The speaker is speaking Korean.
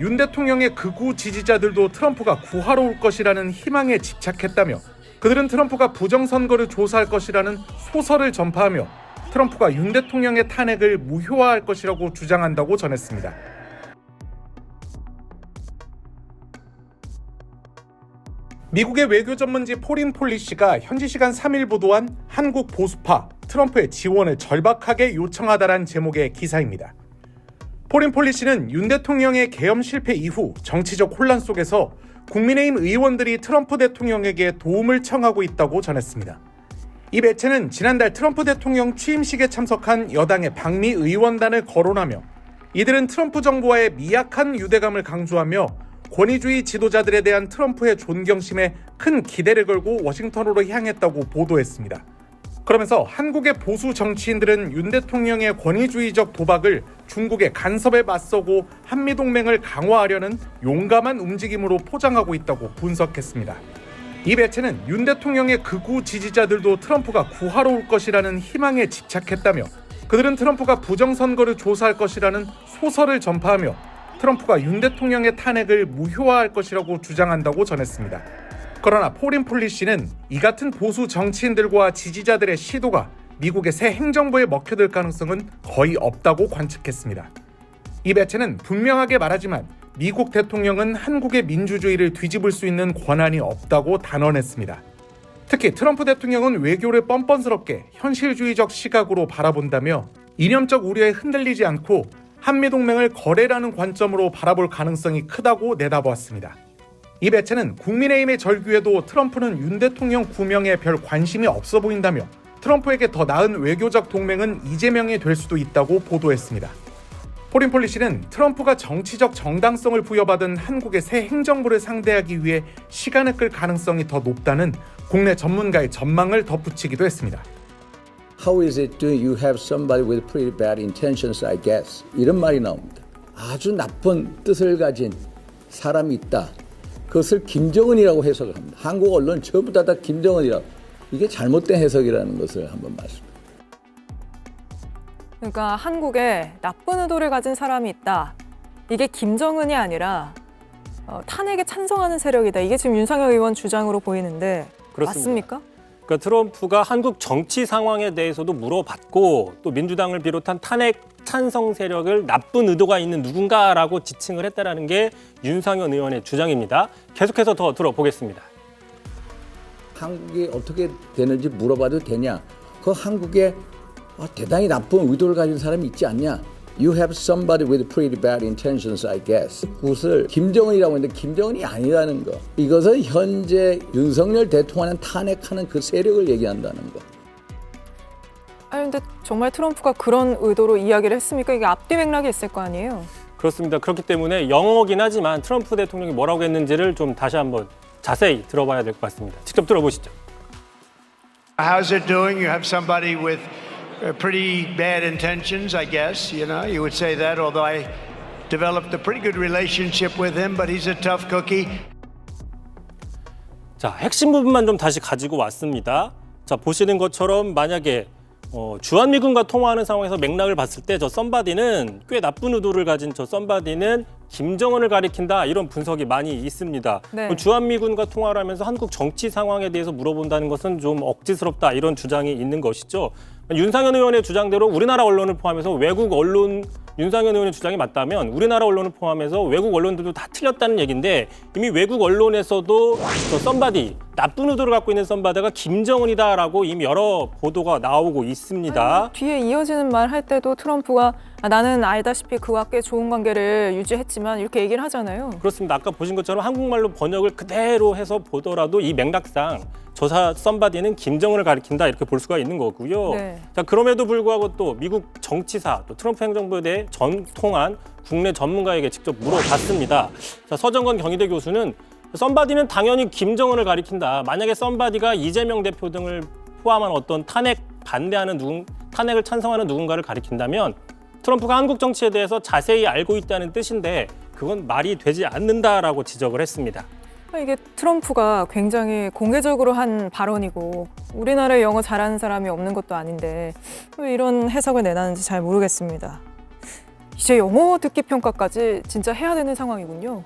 윤 대통령의 극우 지지자들도 트럼프가 구하러 올 것이라는 희망에 집착했다며 그들은 트럼프가 부정선거를 조사할 것이라는 소설을 전파하며 트럼프가 윤 대통령의 탄핵을 무효화할 것이라고 주장한다고 전했습니다. 미국의 외교 전문지 포린 폴리시가 현지 시간 3일 보도한 한국 보수파 트럼프의 지원을 절박하게 요청하다란 제목의 기사입니다. 포린 폴리시는 윤 대통령의 계엄 실패 이후 정치적 혼란 속에서 국민의힘 의원들이 트럼프 대통령에게 도움을 청하고 있다고 전했습니다. 이 매체는 지난달 트럼프 대통령 취임식에 참석한 여당의 방미 의원단을 거론하며 이들은 트럼프 정부와의 미약한 유대감을 강조하며 권위주의 지도자들에 대한 트럼프의 존경심에 큰 기대를 걸고 워싱턴으로 향했다고 보도했습니다. 그러면서 한국의 보수 정치인들은 윤 대통령의 권위주의적 도박을 중국의 간섭에 맞서고 한미동맹을 강화하려는 용감한 움직임으로 포장하고 있다고 분석했습니다. 이 매체는 윤 대통령의 극우 지지자들도 트럼프가 구하러 올 것이라는 희망에 집착했다며 그들은 트럼프가 부정선거를 조사할 것이라는 소설을 전파하며 트럼프가 윤 대통령의 탄핵을 무효화할 것이라고 주장한다고 전했습니다. 그러나 포린 폴리시는 이 같은 보수 정치인들과 지지자들의 시도가 미국의 새 행정부에 먹혀들 가능성은 거의 없다고 관측했습니다. 이 매체는 분명하게 말하지만 미국 대통령은 한국의 민주주의를 뒤집을 수 있는 권한이 없다고 단언했습니다. 특히 트럼프 대통령은 외교를 뻔뻔스럽게 현실주의적 시각으로 바라본다며 이념적 우려에 흔들리지 않고 한미동맹을 거래라는 관점으로 바라볼 가능성이 크다고 내다보았습니다. 이 매체는 국민의힘의 절규에도 트럼프는 윤 대통령 구명에 별 관심이 없어 보인다며 트럼프에게 더 나은 외교적 동맹은 이재명이 될 수도 있다고 보도했습니다. 포린 폴리시는 트럼프가 정치적 정당성을 부여받은 한국의 새 행정부를 상대하기 위해 시간을 끌 가능성이 더 높다는 국내 전문가의 전망을 덧붙이기도 했습니다. How is it do you have somebody with pretty bad intentions, I guess? 이런 말이 나옵니다. 아주 나쁜 뜻을 가진 사람이 있다. 그것을 김정은이라고 해석을 합니다. 한국 언론 전부 다 김정은이라고. 이게 잘못된 해석이라는 것을 한번 말씀드립니다. 그러니까 한국에 나쁜 의도를 가진 사람이 있다. 이게 김정은이 아니라 탄핵에 찬성하는 세력이다. 이게 지금 윤석열 의원 주장으로 보이는데 그렇습니다. 맞습니까? 그러니까 트럼프가 한국 정치 상황에 대해서도 물어봤고 또 민주당을 비롯한 탄핵 찬성 세력을 나쁜 의도가 있는 누군가라고 지칭을 했다라는 게 윤상현 의원의 주장입니다. 계속해서 더 들어보겠습니다. 한국이 어떻게 되는지 물어봐도 되냐? 그 한국에 대단히 나쁜 의도를 가진 사람이 있지 않냐? You have somebody with pretty bad intentions, I guess. 그것을 김정은이라고 했는데 김정은이 아니라는 거. 이것은 현재 윤석열 대통령을 탄핵하는 그 세력을 얘기한다는 거. 아니 근데 정말 트럼프가 그런 의도로 이야기를 했습니까? 이게 앞뒤 맥락이 있을 거 아니에요? 그렇습니다. 그렇기 때문에 영어긴 하지만 트럼프 대통령이 뭐라고 했는지를 좀 다시 한번 자세히 들어봐야 될 것 같습니다. 직접 들어보시죠. How's it doing? You have somebody with pretty bad intentions, I guess. You know, you would say that, although I developed a pretty good relationship with him, but he's a tough cookie. 자, 핵심 부분만 좀 다시 가지고 왔습니다. 자, 보시는 것처럼 만약에 주한미군과 통화하는 상황에서 맥락을 봤을 때 저 썸바디는 꽤 나쁜 의도를 가진 저 썸바디는 김정은을 가리킨다 이런 분석이 많이 있습니다. 네. 주한미군과 통화를 하면서 한국 정치 상황에 대해서 물어본다는 것은 좀 억지스럽다 이런 주장이 있는 것이죠. 윤상현 의원의 주장대로 우리나라 언론을 포함해서 외국 언론 윤상현 의원의 주장이 맞다면 우리나라 언론을 포함해서 외국 언론들도 다 틀렸다는 얘기인데 이미 외국 언론에서도 저 썸바디 나쁜 의도를 갖고 있는 썸바디가 김정은이다라고 이미 여러 보도가 나오고 있습니다. 뒤에 이어지는 말 할 때도 트럼프가 나는 알다시피 그와 꽤 좋은 관계를 유지했지만 이렇게 얘기를 하잖아요. 그렇습니다. 아까 보신 것처럼 한국말로 번역을 그대로 해서 보더라도 이 맥락상 저 썸바디는 김정은을 가리킨다 이렇게 볼 수가 있는 거고요. 네. 자, 그럼에도 불구하고 또 미국 정치사 또 트럼프 행정부에 대해 전통한 국내 전문가에게 직접 물어봤습니다. 자, 서정건 경희대 교수는 썸바디는 당연히 김정은을 가리킨다. 만약에 썸바디가 이재명 대표 등을 포함한 어떤 탄핵 반대하는 탄핵을 찬성하는 누군가를 가리킨다면 트럼프가 한국 정치에 대해서 자세히 알고 있다는 뜻인데 그건 말이 되지 않는다라고 지적을 했습니다. 이게 트럼프가 굉장히 공개적으로 한 발언이고 우리나라에 영어 잘하는 사람이 없는 것도 아닌데 왜 이런 해석을 내놨는지 잘 모르겠습니다. 이제 영어 듣기 평가까지 진짜 해야 되는 상황이군요.